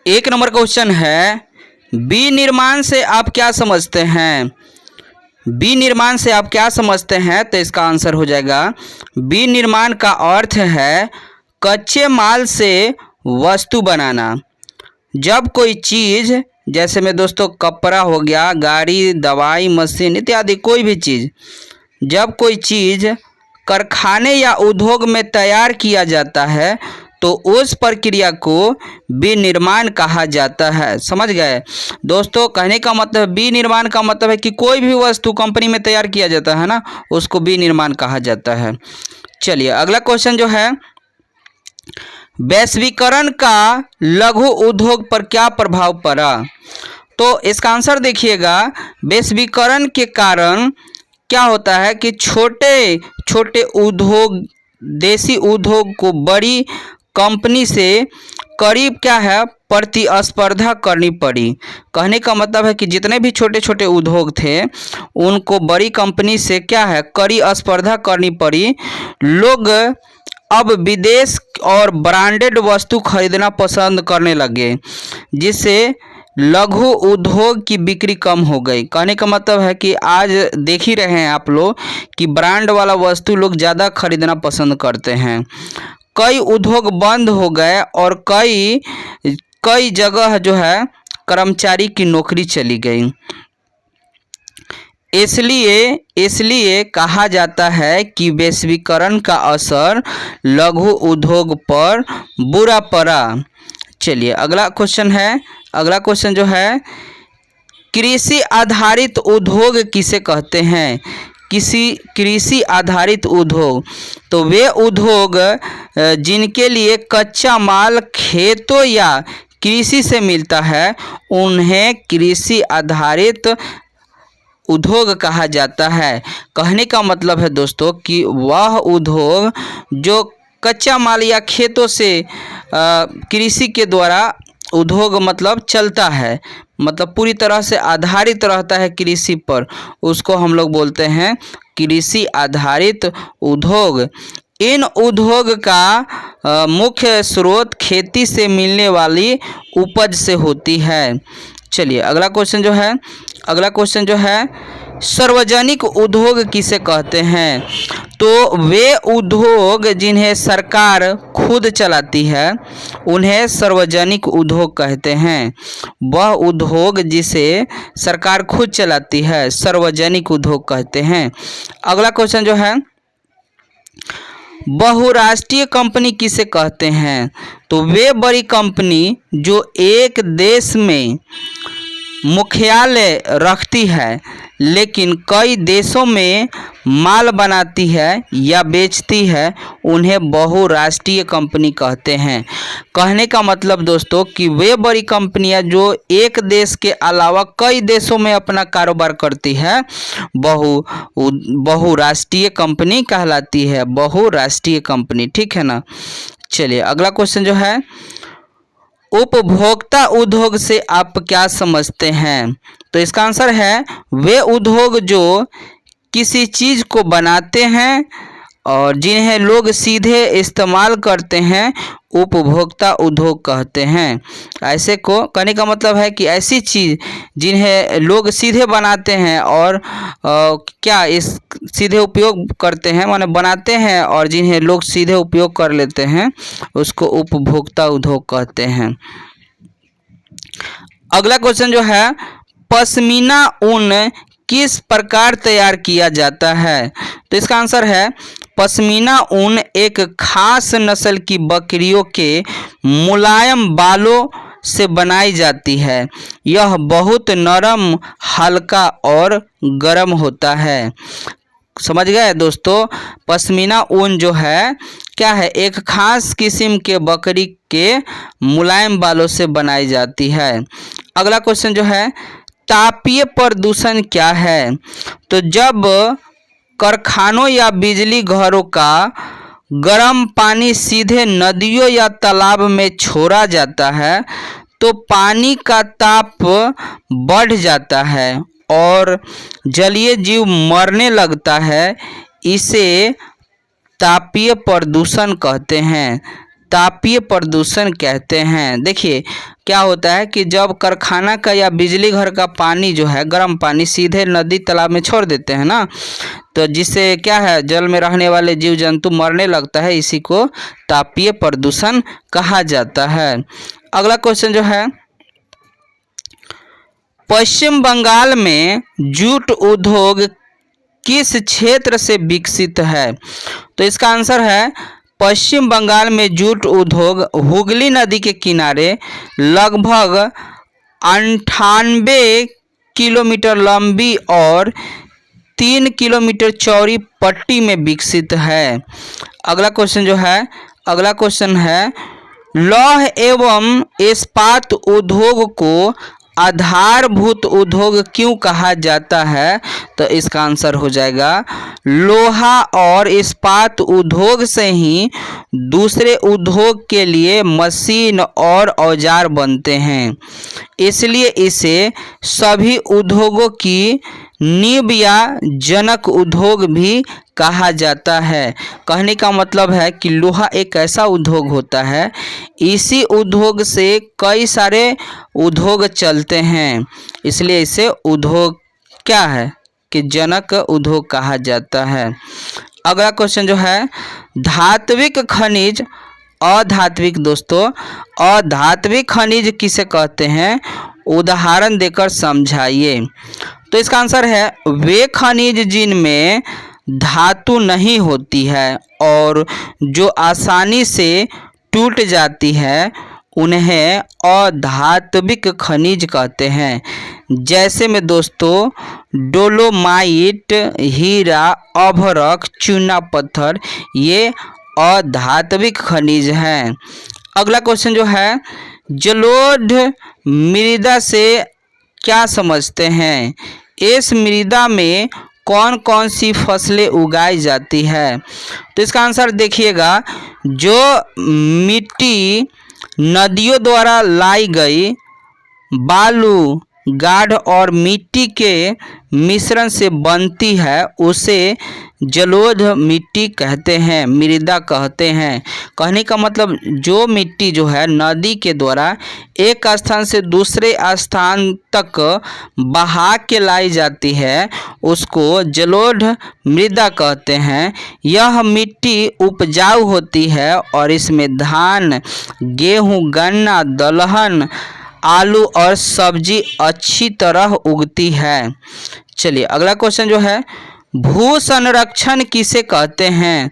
एक number question है, विनिर्माण से आप क्या समझते हैं? विनिर्माण से आप क्या समझते हैं? तो इसका आंसर हो जाएगा, विनिर्माण का अर्थ है कच्चे माल से वस्तु बनाना। जब कोई चीज़, जैसे में दोस्तों कपड़ा हो गया, गाड़ी, दवाई, मशीन इत्यादि कोई भी चीज़, जब कोई चीज़ कारखाने या उद्योग में तैयार किया जाता है तो उस प्रक्रिया को विनिर्माण कहा जाता है। समझ गए दोस्तों? कहने का मतलब, विनिर्माण का मतलब है कि कोई भी वस्तु कंपनी में तैयार किया जाता है ना, उसको विनिर्माण कहा जाता है। चलिए अगला क्वेश्चन जो है, वैश्वीकरण का लघु उद्योग पर क्या प्रभाव पड़ा? तो इसका आंसर देखिएगा, वैश्वीकरण के कारण क्या होता है कि छोटे छोटे उद्योग, देसी उद्योग को बड़ी कंपनी से करीब क्या है, प्रतिस्पर्धा करनी पड़ी। कहने का मतलब है कि जितने भी छोटे छोटे उद्योग थे उनको बड़ी कंपनी से क्या है, कड़ी स्पर्धा करनी पड़ी। लोग अब विदेश और ब्रांडेड वस्तु खरीदना पसंद करने लगे, जिससे लघु उद्योग की बिक्री कम हो गई। कहने का मतलब है कि आज देख ही रहे हैं आप लोग कि ब्रांड वाला वस्तु लोग ज़्यादा खरीदना पसंद करते हैं। कई उद्योग बंद हो गए और कई जगह जो है कर्मचारी की नौकरी चली गई। इसलिए कहा जाता है कि वैश्वीकरण का असर लघु उद्योग पर बुरा पड़ा। चलिए अगला क्वेश्चन है, अगला क्वेश्चन जो है, कृषि आधारित उद्योग किसे कहते हैं? कृषि आधारित उद्योग, तो वे उद्योग जिनके लिए कच्चा माल खेतों या कृषि से मिलता है उन्हें कृषि आधारित उद्योग कहा जाता है। कहने का मतलब है दोस्तों कि वह उद्योग जो कच्चा माल या खेतों से कृषि के द्वारा उद्योग मतलब चलता है, मतलब पूरी तरह से आधारित रहता है कृषि पर, उसको हम लोग बोलते हैं कृषि आधारित उद्योग। इन उद्योग का मुख्य स्रोत खेती से मिलने वाली उपज से होती है। चलिए अगला क्वेश्चन जो है, अगला क्वेश्चन जो है, सार्वजनिक उद्योग किसे कहते हैं? तो वे उद्योग जिन्हें सरकार खुद चलाती है उन्हें सार्वजनिक उद्योग कहते हैं। वह उद्योग जिसे सरकार खुद चलाती है सार्वजनिक उद्योग कहते हैं। अगला क्वेश्चन जो है, बहुराष्ट्रीय कंपनी किसे कहते हैं? तो वे बड़ी कंपनी जो एक देश में मुख्यालय रखती है लेकिन कई देशों में माल बनाती है या बेचती है, उन्हें बहुराष्ट्रीय कंपनी कहते हैं। कहने का मतलब दोस्तों कि वे बड़ी कंपनियां जो एक देश के अलावा कई देशों में अपना कारोबार करती है बहुराष्ट्रीय कंपनी कहलाती है, बहुराष्ट्रीय कंपनी। ठीक है ना? चलिए अगला क्वेश्चन जो है, उपभोक्ता उद्योग से आप क्या समझते हैं? तो इसका आंसर है, वे उद्योग जो किसी चीज़ को बनाते हैं और जिन्हें लोग सीधे इस्तेमाल करते हैं उपभोक्ता उद्योग कहते हैं। ऐसे को कहने का मतलब है कि ऐसी चीज़ जिन्हें लोग सीधे बनाते हैं और क्या इस सीधे उपयोग करते हैं, माने बनाते हैं और जिन्हें लोग सीधे उपयोग कर लेते हैं उसको उपभोक्ता उद्योग कहते हैं। अगला क्वेश्चन जो है, पश्मीना ऊन किस प्रकार तैयार किया जाता है? तो इसका आंसर है, पश्मीना ऊन एक खास नस्ल की बकरियों के मुलायम बालों से बनाई जाती है। यह बहुत नरम, हल्का और गर्म होता है। समझ गए दोस्तों? पश्मीना ऊन जो है क्या है, एक खास किस्म के बकरी के मुलायम बालों से बनाई जाती है। अगला क्वेश्चन जो है, तापीय प्रदूषण क्या है? तो जब कारखानों या बिजली घरों का गर्म पानी सीधे नदियों या तालाब में छोड़ा जाता है तो पानी का ताप बढ़ जाता है और जलीय जीव मरने लगता है। इसे तापीय प्रदूषण कहते हैं। तापीय प्रदूषण कहते हैं। देखिए क्या होता है कि जब कारखाना का या बिजली घर का पानी जो है, गर्म पानी सीधे नदी तालाब में छोड़ देते हैं ना, तो जिससे क्या है, जल में रहने वाले जीव जंतु मरने लगता है। इसी को तापीय प्रदूषण कहा जाता है। अगला क्वेश्चन जो है, पश्चिम बंगाल में जूट उद्योग किस क्षेत्र से विकसित है? तो इसका आंसर है पश्चिम बंगाल में जूट उद्योग हुगली नदी के किनारे लगभग 98 किलोमीटर लंबी और 3 किलोमीटर चौड़ी पट्टी में विकसित है। अगला क्वेश्चन है लौह एवं इस्पात उद्योग को आधारभूत उद्योग क्यों कहा जाता है? तो इसका आंसर हो जाएगा लोहा और इस्पात उद्योग से ही दूसरे उद्योग के लिए मशीन और औजार बनते हैं, इसलिए इसे सभी उद्योगों की नींव या जनक उद्योग भी कहा जाता है। कहने का मतलब है कि लोहा एक ऐसा उद्योग होता है, इसी उद्योग से कई सारे उद्योग चलते हैं, इसलिए इसे उद्योग क्या है कि जनक उद्योग कहा जाता है। अगला क्वेश्चन जो है, धात्विक खनिज अधात्विक, दोस्तों अधात्विक खनिज किसे कहते हैं? उदाहरण देकर समझाइए। तो इसका आंसर है वे खनिज जिनमें धातु नहीं होती है और जो आसानी से टूट जाती है उन्हें अधात्विक खनिज कहते हैं। जैसे में दोस्तों डोलोमाइट, हीरा, अभ्रक, चूना पत्थर, ये अधात्विक खनिज हैं। अगला क्वेश्चन जो है, जलोढ़ मृदा से क्या समझते हैं? इस मृदा में कौन कौन सी फसलें उगाई जाती है? तो इसका आंसर देखिएगा, जो मिट्टी नदियों द्वारा लाई गई बालू, गाढ़ और मिट्टी के मिश्रण से बनती है उसे जलोढ़ मिट्टी कहते हैं, मृदा कहते हैं। कहने का मतलब जो मिट्टी जो है नदी के द्वारा एक स्थान से दूसरे स्थान तक बहा के लाई जाती है उसको जलोढ़ मृदा कहते हैं। यह मिट्टी उपजाऊ होती है और इसमें धान, गेहूँ, गन्ना, दलहन, आलू और सब्जी अच्छी तरह उगती है। चलिए अगला क्वेश्चन जो है, भू संरक्षण किसे कहते हैं?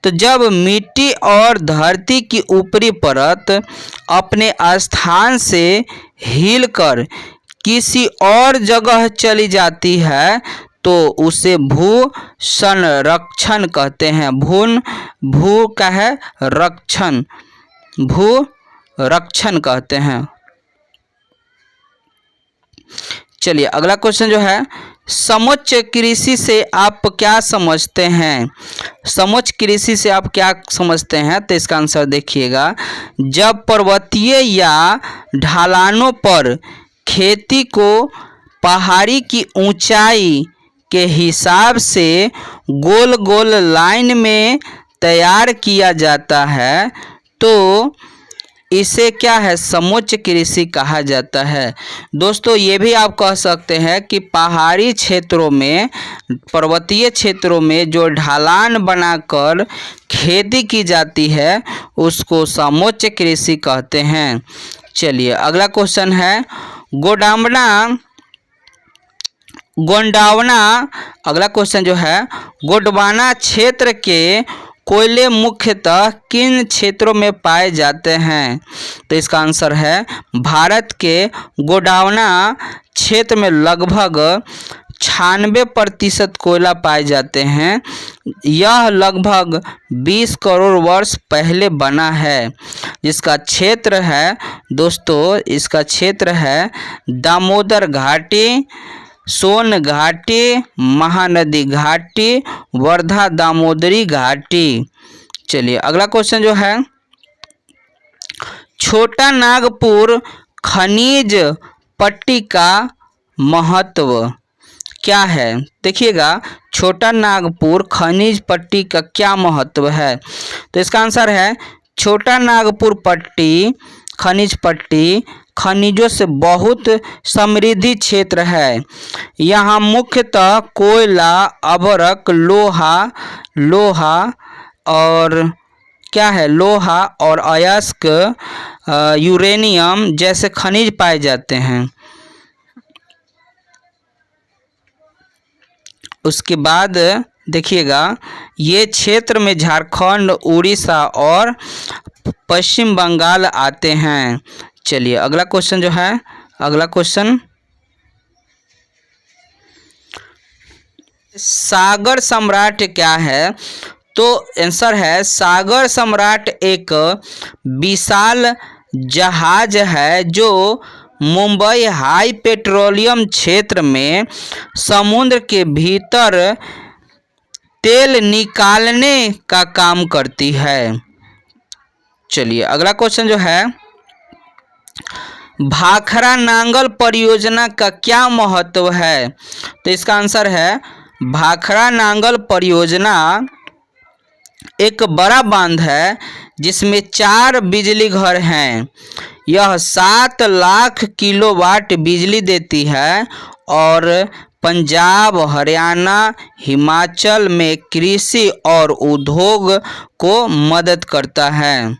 तो जब मिट्टी और धरती की ऊपरी परत अपने स्थान से हिलकर किसी और जगह चली जाती है तो उसे भू संरक्षण कहते हैं। भू का है रक्षण, भू रक्षण कहते हैं। चलिए अगला क्वेश्चन जो है, समोच्च कृषि से आप क्या समझते हैं? समोच्च कृषि से आप क्या समझते हैं? तो इसका आंसर देखिएगा, जब पर्वतीय या ढलानों पर खेती को पहाड़ी की ऊंचाई के हिसाब से गोल गोल लाइन में तैयार किया जाता है तो इसे क्या है, समोच्च कृषि कहा जाता है। दोस्तों ये भी आप कह सकते हैं कि पहाड़ी क्षेत्रों में, पर्वतीय क्षेत्रों में जो ढलान बनाकर खेती की जाती है उसको समोच्च कृषि कहते हैं। चलिए अगला क्वेश्चन है, गोंडवाना, अगला क्वेश्चन जो है, गोंडवाना क्षेत्र के कोयले मुख्यतः किन क्षेत्रों में पाए जाते हैं? तो इसका आंसर है, भारत के गोंडवाना क्षेत्र में लगभग 96% कोयला पाए जाते हैं। यह लगभग 20 करोड़ वर्ष पहले बना है। जिसका क्षेत्र है दोस्तों, इसका क्षेत्र है दामोदर घाटी, सोन घाटी, महानदी घाटी, वर्धा दामोदरी घाटी। चलिए अगला क्वेश्चन जो है, छोटा नागपुर खनिज पट्टी का महत्व क्या है? देखिएगा, छोटा नागपुर खनिज पट्टी का क्या महत्व है? तो इसका आंसर है, छोटा नागपुर पट्टी खनिज पट्टी खनिजों से बहुत समृद्धि क्षेत्र है। यहाँ मुख्यतः कोयला, अभ्रक, लोहा और क्या है, लोहा और अयस्क, यूरेनियम जैसे खनिज पाए जाते हैं। उसके बाद देखिएगा, ये क्षेत्र में झारखंड, उड़ीसा और पश्चिम बंगाल आते हैं। चलिए अगला क्वेश्चन जो है, अगला क्वेश्चन, सागर सम्राट क्या है? तो आंसर है, सागर सम्राट एक विशाल जहाज है जो मुंबई हाई पेट्रोलियम क्षेत्र में समुद्र के भीतर तेल निकालने का काम करती है। चलिए अगला क्वेश्चन जो है, भाखड़ा नांगल परियोजना का क्या महत्व है? तो इसका आंसर है, भाखड़ा नांगल परियोजना एक बड़ा बांध है जिसमें 4 बिजली घर हैं। यह 7 लाख किलोवाट बिजली देती है और पंजाब, हरियाणा, हिमाचल में कृषि और उद्योग को मदद करता है।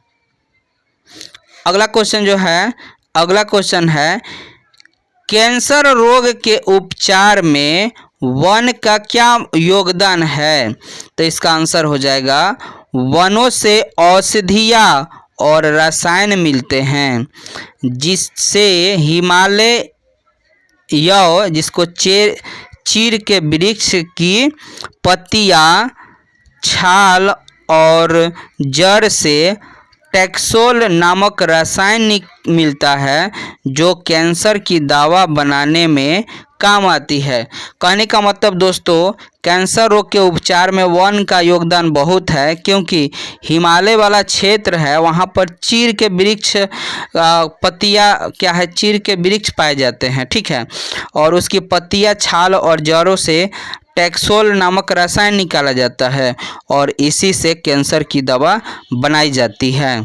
अगला क्वेश्चन जो है, अगला क्वेश्चन है, कैंसर रोग के उपचार में वन का क्या योगदान है? तो इसका आंसर हो जाएगा, वनों से औषधियाँ और रसायन मिलते हैं जिससे हिमालय जिसको चीड़ के वृक्ष की पत्तियाँ, छाल और जड़ से टैक्सोल नामक रसायन मिलता है जो कैंसर की दवा बनाने में काम आती है। कहने का मतलब दोस्तों, कैंसर रोग के उपचार में वन का योगदान बहुत है, क्योंकि हिमालय वाला क्षेत्र है, वहाँ पर चीड़ के वृक्ष पत्तियाँ क्या है, चीड़ के वृक्ष पाए जाते हैं, ठीक है, और उसकी पत्तियाँ, छाल और जड़ों से टैक्सोल नामक रसायन निकाला जाता है और इसी से कैंसर की दवा बनाई जाती है।